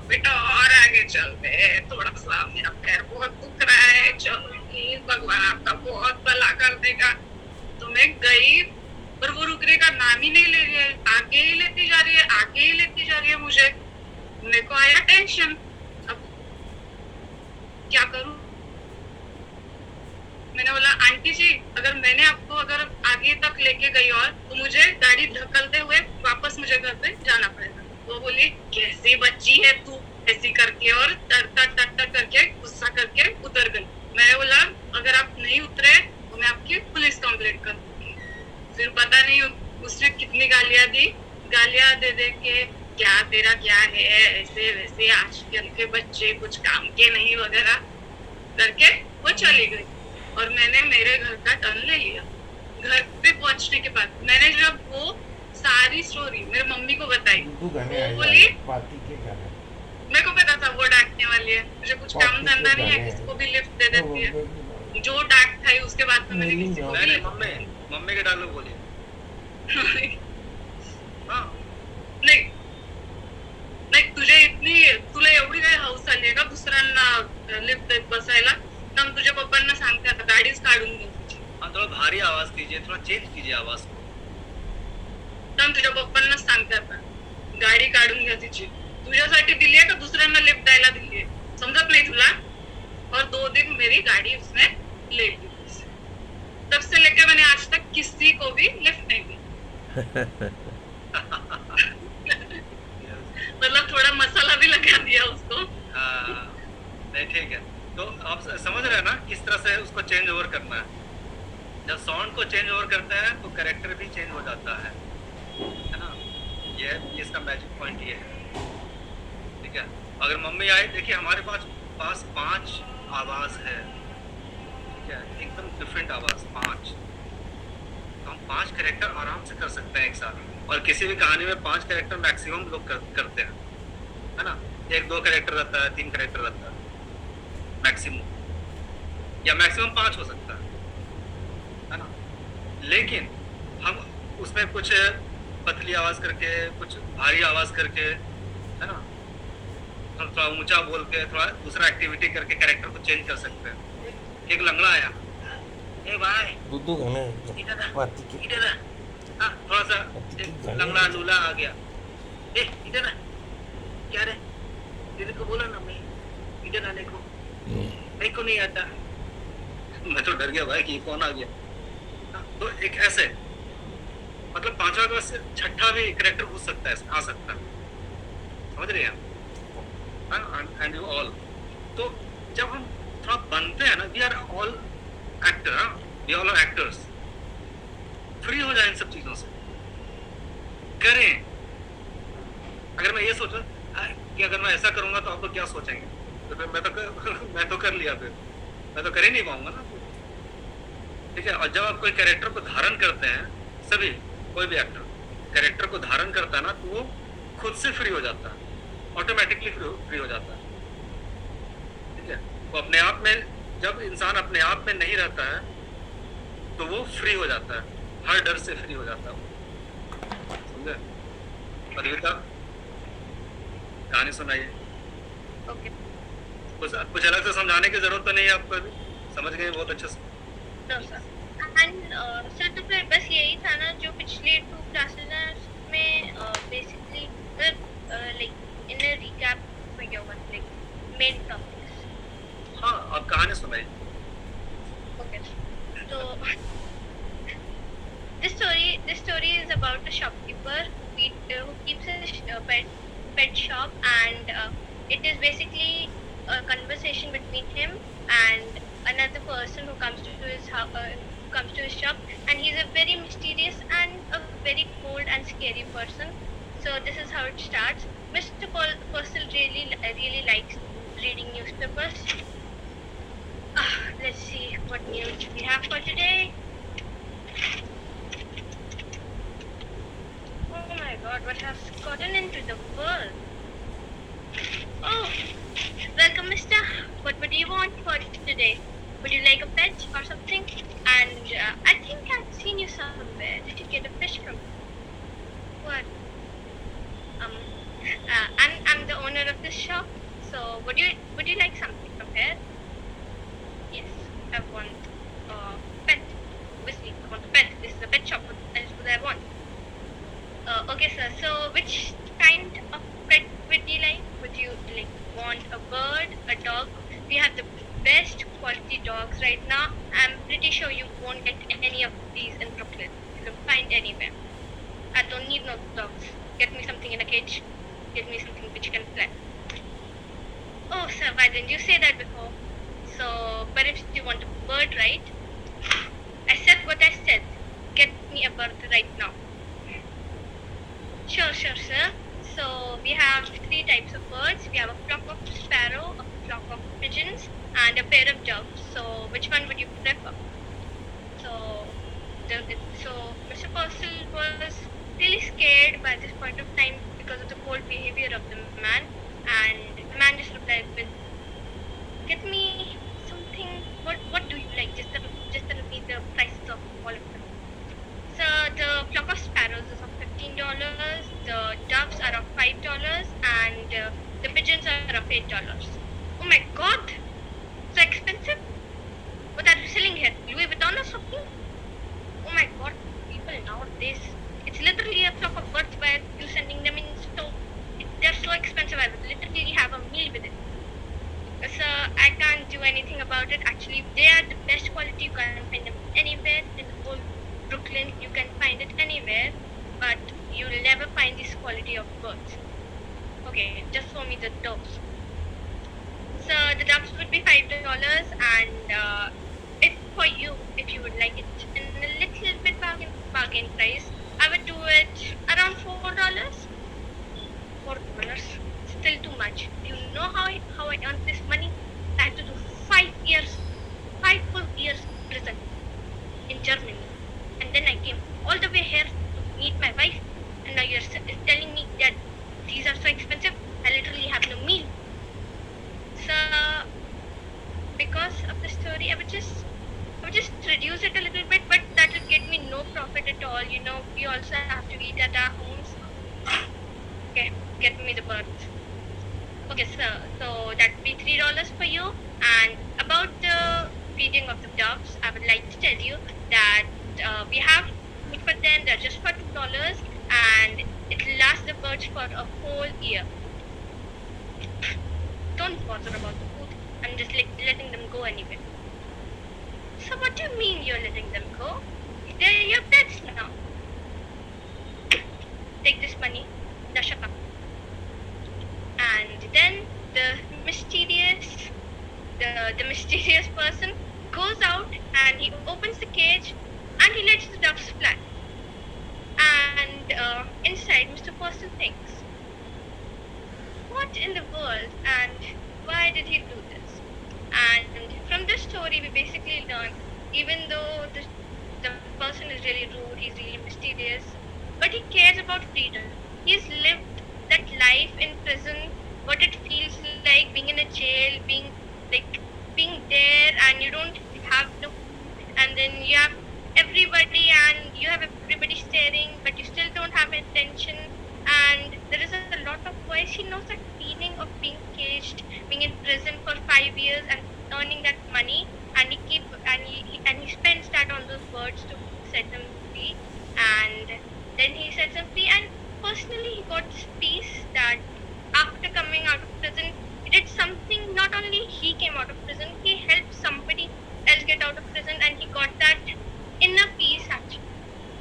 बेटा और आगे चलते, थोड़ा सा मेरा पैर बहुत दुख रहा है, चलो प्लीज, भगवान आपका बहुत भला कर देगा। तो मैं गई पर वो रुकने का नाम ही नहीं ले रही है, आगे ही लेती जा रही है मुझे। मेरे को आया टेंशन, अब क्या करूं? मैंने बोला आंटी जी, अगर मैंने आपको आगे तक लेके गई और तो मुझे गाड़ी धक्कलते हुए वापस मुझे घर पे जाना पड़ेगा। वो बोली कैसी बच्ची है तू, ऐसी करके, और टर करके गुस्सा करके उतर गई। मैंने बोला अगर आप नहीं उतरे तो मैं आपकी पुलिस कंप्लेंट कर दूंगी। फिर पता नहीं उसने कितनी गालियां दे के, क्या तेरा क्या है, ऐसे वैसे आजकल के बच्चे कुछ काम के नहीं वगैरह करके वो चली गई। और मैंने मेरे घर का टर्न ले लिया। घर पे पहुंचने के बाद मैंने जब वो सारी स्टोरी मेरे मम्मी को बताई, वो बोली मेरे को पता था वो डांटने वाली है, मुझे कुछ काम धंधा नहीं है, किसी को भी लिफ्ट दे देती है। जो डांट खाई उसके बाद में मैंने किसी को भी मम्मी के डायलॉग बोलिए। हाँ, नाही तुला एवढी काय हौस आली का दुसऱ्यांना लिफ्ट देत बसायला? तर तुझ्या पप्पांना सांगते आता गाडीच काढून घे। हाँ, थोड़ा भारी आवाज कीजिए, थोड़ा चेंज कीजिए आवाज को। तर तुझ्या पप्पांना सांगते आता गाडी काढून घ्या तिची, तुझ्यासाठी दिली है का दुसऱ्यांना लिफ्ट द्यायला दिली है, समझत नहीं तुला? और 2 दिन मेरी गाड़ी उसने ले ली। तब से लेकर मैंने आज तक किसी को भी लिफ्ट नहीं दी। मतलब थोड़ा मसाला भी लगा दिया उसको। नहीं, ठीक है। तो आप समझ रहे हैं ना किस तरह से उसको चेंज ओवर करना है। जब साउंड को चेंज ओवर करते हैं तो कैरेक्टर भी चेंज हो जाता है ना? ये इसका मैजिक पॉइंट ये है। ठीक है, अगर मम्मी आए, देखिए हमारे पास 5 आवाज है, ठीक है, एकदम डिफरेंट आवाज 5। तो हम 5 कैरेक्टर आराम से कर सकते हैं एक साथ। और किसी भी कहानी में 5 कैरेक्टर मैक्सिमम लोग करते हैं, है ना? 1-2 कैरेक्टर रहता है, 3 कैरेक्टर रहता है मैक्सिमम, या मैक्सिमम 5 हो सकता है ना? लेकिन हम उसमें कुछ पतली आवाज करके, कुछ भारी आवाज करके, है ना, हम थोड़ा ऊंचा बोल के, थोड़ा दूसरा एक्टिविटी करके कैरेक्टर को चेंज कर सकते हैं। एक लंगड़ा आया, ए भाई इधर आ, थोड़ा सा एक लंगड़ा लूला आ गया, ए इधर आ, क्या रे, दीदी को बोला ना मैं इधर आने को, मेरे को नहीं आता। मैं तो डर गया भाई कि कौन आ गया। तो एक ऐसे, मतलब 5वां क्लास से 6ठा भी कैरेक्टर हो सकता है, आ सकता है, समझ रहे हैं? एंड यू ऑल, तो जब हम थोड़ा बनते हैं ना, we are all actor, we all are actors. Free हो जाए इन सब चीजों से, करें। अगर मैं ये सोचूं कि अगर मैं ऐसा करूंगा तो आप लोग क्या सोचेंगे, तो फिर मैं तो कर लिया, फिर मैं तो कर ही नहीं पाऊंगा ना। ठीक है। और जब आप कोई कैरेक्टर को धारण करते हैं, सभी कोई भी एक्टर कैरेक्टर को धारण करता है ना, तो वो खुद से फ्री हो जाता है, ऑटोमेटिकली फ्री हो जाता है। ठीक है। वो अपने आप में, जब इंसान अपने आप में नहीं रहता है तो वो फ्री हो जाता है, हर डर से फ्री हो जाता है। समझे? अद्विता, कहानी सुनाइए। ओके कुछ अलग से समझाने की जरूरत तो नहीं है आपको, अभी समझ गए बहुत अच्छे से। No sir. एंड सर तो फिर बस यही था ना जो पिछले 2 क्लासेस हैं उसमें basically like in a recap में क्या हुआ, लाइक मेन टॉपिक्स। हाँ, आप कहानी सुनाइए। Okay so this story is about a shopkeeper who keeps a pet shop, and it is basically a conversation between him and another person who comes to his shop, and he's a very mysterious and a very cold and scary person. So this is how it starts. Mr. Purcell really likes reading newspapers. Let's see what news we have for today. Oh my god, what has gotten into the world? Oh, welcome, mister. What would you want for today? Would you like a pet or something? And I think I've seen you somewhere. Did you get a fish from me? What? I'm the owner of this shop. So would you like something from here? Yes, I want a pet. Obviously, I want a pet. This is a pet shop. What else would I want? Okay, sir. So, which kind of pet would you like? Would you want a bird, a dog? We have the best quality dogs right now. I'm pretty sure you won't get any of these in Brooklyn. You can find anywhere. I don't need no dogs. Get me something in a cage. Get me something which can fly. Oh, sir, why didn't you say that before? So, but if you want a bird, right? I said what I said. Get me a bird right now. Sure, sir. So, we have 3 types of birds. We have a flock of sparrow, a flock of pigeons, and a pair of doves. So, which one would you prefer? So, Mr. Purcell was really scared by this point of time because of the cold behavior of the man, and the man just replied with, "Get me something. What do you like? Just tell me the prices of all of them." So the flock of sparrows is of $15. The doves are of $5, and the pigeons are of $8. Oh my God! So expensive. What are you selling here? Louis Vuitton or something? Oh my God! People nowadays, it's literally a flock of birds. Why are you sending them in store? They're so expensive. I would literally have a meal with it. So I can't do anything about it. Actually, they are the best quality. You can find them anywhere in the whole Brooklyn. You can find it anywhere, but you'll never find this quality of birds. Okay, just show me the doves. So the doves would be $5, and if for you, if you would like it in a little bit bargain price, I would do it around $4. $4, still too much. Do you know how I earned this money? I had to do 5 full years prison in Germany, and then I came all the way here to meet my wife, and now you're telling me that these are so expensive. I literally have no meal. So because of the story, I would just reduce it a little bit, but that will get me no profit at all. You know, we also have to eat at our homes. Okay, get me the birds. Okay, so that would be $3 for you. And about the feeding of the doves, I would like to tell you that we have food for them. They're just for $2, and it lasts the birds for a whole year. Don't bother about the food. I'm just letting them go anyway. So what do you mean you're letting them go? They're your pets now. Take this money. Now shut up. And then the mysterious person goes out and he opens the cage and he lets the doves fly. And inside, Mr. Person thinks, what what in the world and why did he do this? And from this story, we basically learn, even though the person is really rude, he's really mysterious, but he cares about freedom. He's lived that life in prison, what it feels like being in a jail, like being there, and you don't have no, and then you have everybody, and you have everybody staring, but you still don't have attention. And there is a lot of voice. He knows that feeling of being caged, being in prison for 5 years and earning that money, and he spends that on those words to set them free, and then he sets them free. And personally, he got this peace that after coming out of prison, he did something. Not only he came out of prison, he helped somebody else get out of prison, and he got that inner peace actually.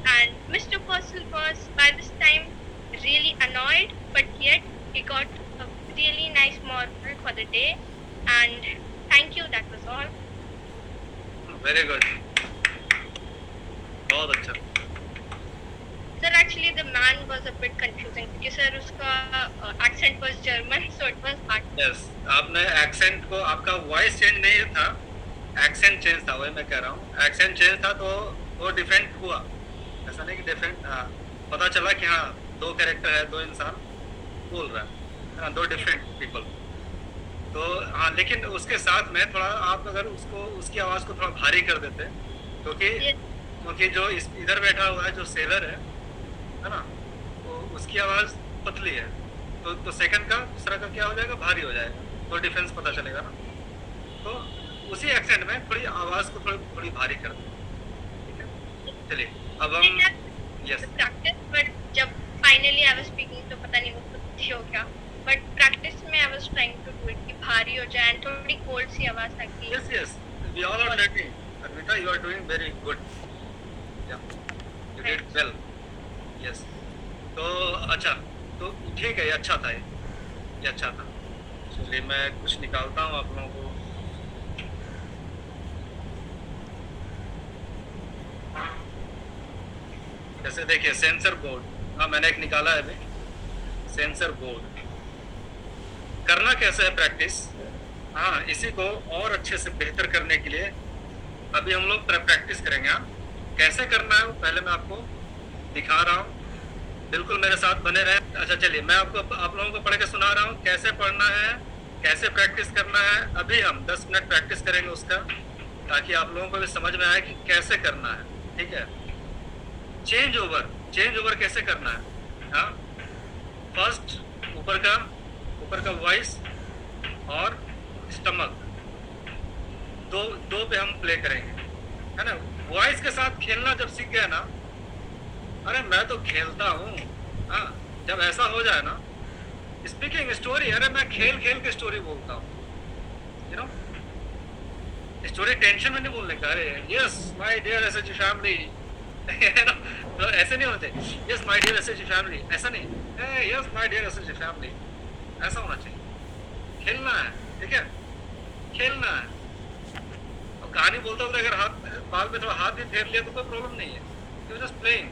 And Mr. Purcell was by this time really annoyed, but yet he got a really nice moral for the day. And thank you, that was all. Very good, बहुत अच्छा. Sir, actually the man was a bit confusing because sir उसका accent was German, so it was hard. Yes, आपने accent को, आपका voice change नहीं था, accent change था, वही मैं कह रहा हूँ. एक्सेंट चेंज था तो वो डिफरेंट हुआ, ऐसा नहीं कि डिफरेंट. हाँ, पता चला कि हाँ दो कैरेक्टर है, दो इंसान बोल रहा है, हाँ, दो डिफरेंट पीपल. तो हाँ, लेकिन उसके साथ में थोड़ा आप अगर उसको, उसकी आवाज़ को थोड़ा भारी कर देते, क्योंकि Yes. क्योंकि जो इधर बैठा हुआ है, जो सेलर है ना, तो उसकी आवाज़ पतली है, तो सेकंड का, दूसरा का क्या हो जाएगा, भारी हो जाएगा, तो डिफरेंस पता चलेगा ना. तो उसी एक्सेंट में थोड़ी आवाज़ को थोड़ी भारी कर दें. ठीक है, चलिए अब हम. यस, Practice, but जब finally I was speaking तो पता नहीं वो कुछ हो क्या, but practice में I was trying to do it कि भारी हो जाए and थोड़ी cold सी आवाज़ ताकि. yes, we all are learning. Arvita, you are doing very good. Yeah, you did well. Yes. तो अच्छा, तो ठीक है, ये अच्छा था, ये अच्छा था. चलिए मैं कुछ निकालता हूँ आप लोगों को. जैसे देखिए सेंसर बोर्ड, हाँ मैंने एक निकाला है अभी. सेंसर बोर्ड करना कैसे है प्रैक्टिस. हाँ, इसी को और अच्छे से बेहतर करने के लिए अभी हम लोग प्रैक्टिस करेंगे. हाँ, कैसे करना है वो पहले मैं आपको दिखा रहा हूँ, बिल्कुल मेरे साथ बने रहे. अच्छा चलिए, मैं आपको, आप लोगों को पढ़ के सुना रहा हूँ कैसे पढ़ना है, कैसे प्रैक्टिस करना है. अभी हम 10 मिनट प्रैक्टिस करेंगे उसका, ताकि आप लोगों को भी समझ में आए कि कैसे करना है. ठीक है, चेंज ओवर कैसे करना है. हाँ, फर्स्ट ऊपर का वॉइस और स्टमक, दो पे हम प्ले करेंगे, है ना. वॉइस के साथ खेलना जब सीख गए ना, अरे मैं तो खेलता हूँ. हाँ, जब ऐसा हो जाए ना, स्पीकिंग स्टोरी, अरे मैं खेल के स्टोरी बोलता हूँ, यू नो. स्टोरी टेंशन में नहीं बोलने का. अरे yes my dear SHG family, तो ऐसे नहीं होते. Yes my dear SHG family, ऐसा नहीं. Yes my dear SHG family, ऐसा होना चाहिए. खेलना है, ठीक है, खेलना है. और कहानी बोलते हुए अगर हाथ बाल में थोड़ा हाथ भी फेर लिया तो कोई प्रॉब्लम नहीं है. You just playing.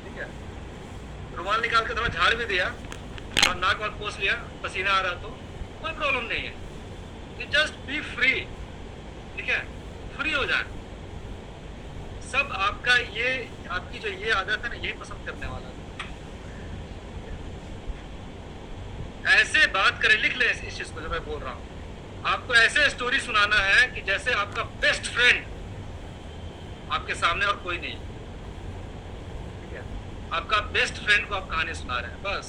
ठीक है, रुमाल निकाल के थोड़ा झाड़ भी दिया और नाक वाक पोंछ लिया, पसीना आ रहा तो कोई प्रॉब्लम नहीं है. You just be free. ठीक है, फ्री हो जाए. सब आपका ये, आपकी जो ये आदत है ना, यही पसंद करने वाला है. ऐसे बात करें, लिख ले इस चीज को जो मैं बोल रहा हूँ. आपको ऐसे स्टोरी सुनाना है कि जैसे आपका बेस्ट फ्रेंड आपके सामने और कोई नहीं. ठीक है, आपका बेस्ट फ्रेंड को आप कहानी सुना रहे हैं, बस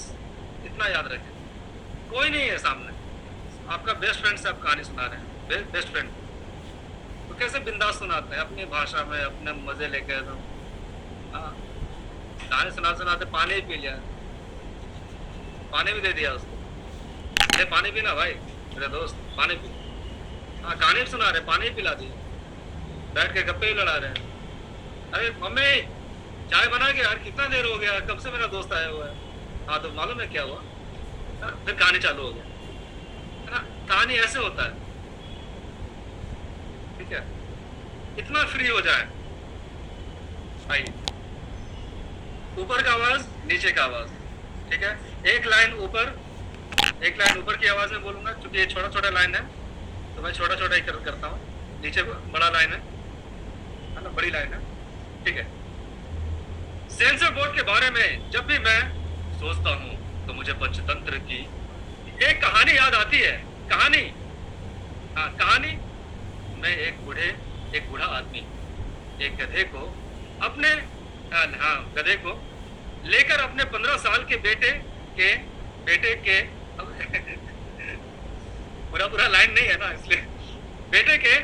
इतना याद रखें. कोई नहीं है सामने, आपका बेस्ट फ्रेंड से आप कहानी सुना रहे हैं. बेस्ट फ्रेंड तो कैसे बिंदास सुनाते हैं, अपनी भाषा में, अपने मजे लेकर. तो हाँ, कहानी सुनाते पानी भी पी लिया, पानी भी दे दिया उसको. अरे पानी पीना भाई, मेरे दोस्त, पानी पी. हाँ, कहानी भी सुना रहे, पानी पिला दी, बैठ के गप्पे भी लड़ा रहे हैं. अरे मम्मी चाय बना के, यार कितना देर हो गया, कब से मेरा दोस्त आया हुआ है. हाँ, तो मालूम है क्या हुआ. फिर कहानी चालू हो गया, है ना. कहानी ऐसे होता है. ठीक है, इतना फ्री हो जाए भाई. ऊपर का आवाज, नीचे का आवाज, ठीक है, एक लाइन ऊपर की आवाज में बोलूंगा, क्योंकि ये छोटा छोटा लाइन है तो मैं छोटा छोटा ही करता हूँ, नीचे बड़ा लाइन है ना, बड़ी लाइन है, ठीक है। सेंसर बोर्ड के बारे में जब भी मैं सोचता हूँ तो मुझे पंचतंत्र की एक कहानी याद आती है। कहानी, हाँ कहानी। मैं एक बूढ़ा आदमी एक गधे को गधे को लेकर अपने 15 साल के बेटे के पूरा लाइन नहीं है ना, इसलिए बेटे के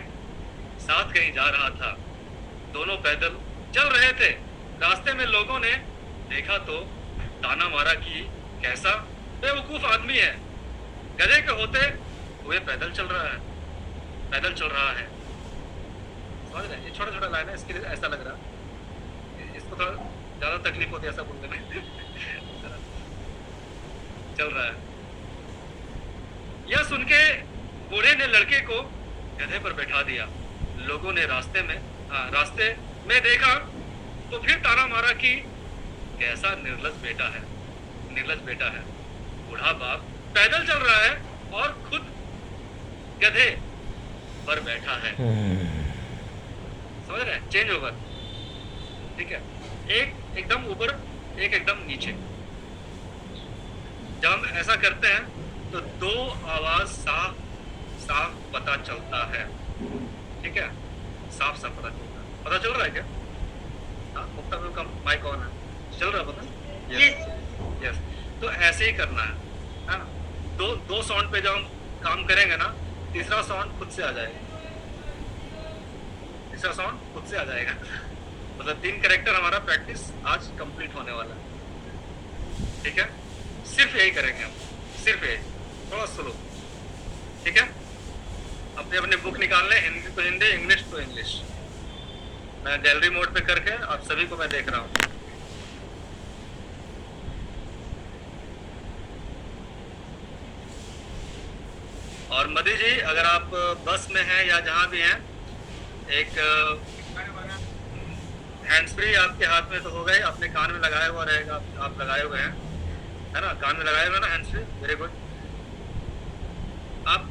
साथ कहीं जा रहा था। दोनों पैदल चल रहे थे। रास्ते में लोगों ने देखा तो ताना मारा कि कैसा बेवकूफ आदमी है, गधे के होते हुए पैदल चल रहा है। समझ रहे? ये छोटा छोटा लाइन है, इसके लिए ऐसा लग रहा है, इसको थोड़ा ज्यादा तकलीफ होती है ऐसा बोलने में। चल रहा है। यह सुन के बूढ़े ने लड़के को गधे पर बैठा दिया। लोगों ने रास्ते में देखा तो फिर ताना मारा कि कैसा निर्लज बेटा है। बूढ़ा बाप पैदल चल रहा है और खुद गधे पर बैठा है। समझ रहे हैं? चेंज ओवर, ठीक है। एक एकदम ऊपर, एक एकदम नीचे। जब हम ऐसा करते हैं तो दो आवाज साफ पता चलता है, ठीक है, साफ पता चल रहा है क्या? हाँ, मुक्ता में का माइक ऑन है, चल रहा है पता? यस। तो ऐसे ही करना है, हाँ। दो साउंड पे जब हम काम करेंगे ना, तीसरा साउंड खुद से आ जाएगा। मतलब 3 कैरेक्टर हमारा प्रैक्टिस आज कंप्लीट होने वाला है, ठीक है। सिर्फ यही करेंगे हम, सिर्फ यही, थोड़ा स्लो, ठीक है। अपने बुक निकाल लें, हिंदी तो हिंदी, इंग्लिश तो इंग्लिश। मैं गैलरी मोड पे करके आप सभी को मैं देख रहा हूँ। और मदी जी, अगर आप बस में हैं या जहाँ भी हैं, एक हैंड्स फ्री आपके हाथ में तो होगा ही, आपने कान में लगाया हुआ रहेगा, आप लगाए हुए हैं, है ना, कान में लगाए हुए ना हैंड्स फ्री। Very good. आप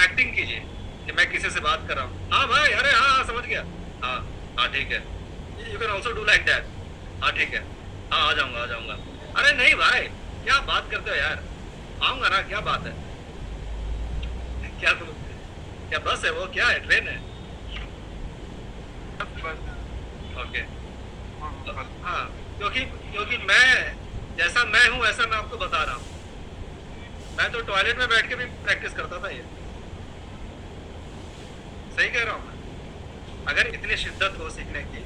एक्टिंग कीजिए कि मैं किसी से बात कर रहा हूँ। हाँ भाई, अरे हाँ समझ गया, हाँ ठीक है। You can also do like that. हाँ ठीक है, हाँ आ जाऊंगा। अरे नहीं भाई, क्या बात करते हो यार, आऊंगा ना, क्या बात है, क्या बस है वो, क्या है, ट्रेन है? ओके, हाँ, क्योंकि मैं जैसा मैं हूँ ऐसा मैं आपको बता रहा हूँ। मैं तो टॉयलेट में बैठ के भी प्रैक्टिस करता था ये, सही कह रहा हूँ मैं। अगर इतनी शिद्दत हो सीखने की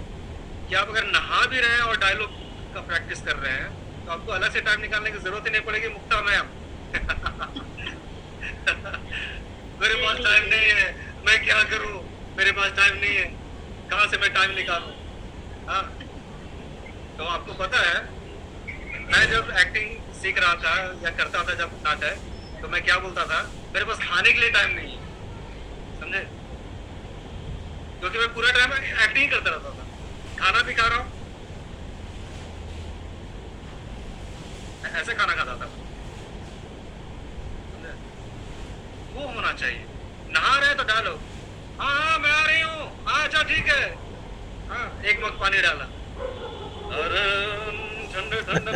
कि आप अगर नहा भी रहे हैं और डायलॉग का प्रैक्टिस कर रहे हैं तो आपको अलग से टाइम निकालने की जरूरत ही नहीं पड़ेगी। मुक्ता मैम मेरे पास टाइम नहीं है, मैं क्या करूं, मेरे पास टाइम नहीं है, कहाँ से मैं टाइम निकालूं? हाँ, तो आपको पता है मैं जब एक्टिंग सीख रहा था या करता था जब नाटक, तो मैं क्या बोलता था, मेरे पास खाने के लिए टाइम नहीं है, समझे? क्योंकि मैं पूरा टाइम एक्टिंग करता रहता था, खाना भी खा रहा हूँ, ऐसे खाना खाता था। वो होना चाहिए। नहा रहे तो डालो, हाँ मैं आ रही हूँ, अच्छा ठीक है, हाँ एक मग पानी डाला, अरे ठंडे पानी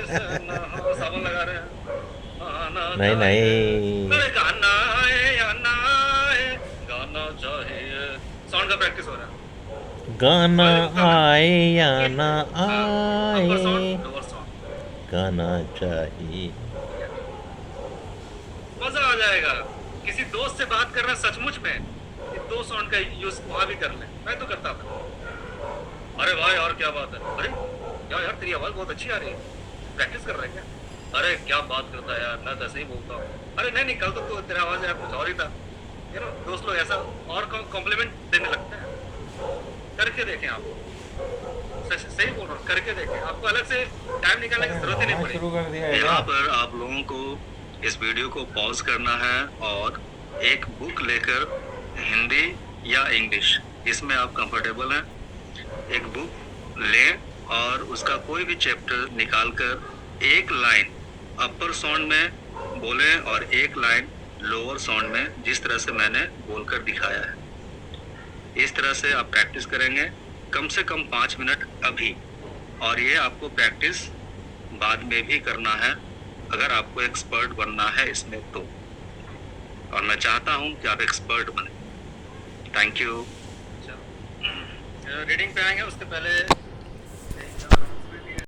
से नहा, साबुन लगा रहे हैं, नहीं अरे गाना चाहिए, साउंड का प्रैक्टिस हो रहा है। गाना आए या ना आए, गाना चाहिए, मजा आ जाएगा। किसी दोस्त से बात कर रहे हैं सचमुच में, 2 साउंड का यूज वहां भी कर ले, मैं तो करता था। अरे भाई और क्या बात है, अरे क्या यार तेरी आवाज बहुत अच्छी आ रही है, प्रैक्टिस कर रहे हैं क्या? अरे क्या बात करता है यार, मैं तो ऐसे ही बोलता हूँ। अरे नहीं कल तो तेरा आवाज यार कुछ और ही था। दोस्त लोग ऐसा और कॉम्प्लीमेंट देने लगते हैं। करके देखें, आप सही बोल रहा हूँ, करके देखें, आपको अलग से टाइम निकालने की जरूरत ही नहीं पड़ेगी। यहाँ पर आप लोगों को इस वीडियो को पॉज करना है और एक बुक लेकर, हिंदी या इंग्लिश, इसमें आप कंफर्टेबल हैं, एक बुक लें और उसका कोई भी चैप्टर निकालकर एक लाइन अपर साउंड में बोलें और एक लाइन लोअर साउंड में, जिस तरह से मैंने बोलकर दिखाया है। इस तरह से आप प्रैक्टिस करेंगे कम से कम 5 मिनट अभी, और ये आपको प्रैक्टिस बाद में भी करना है अगर आपको एक्सपर्ट बनना है इसमें तो। और मैं चाहता हूँ कि आप एक्सपर्ट बने। Thank you. रीडिंग पे आएंगे, उसके पहले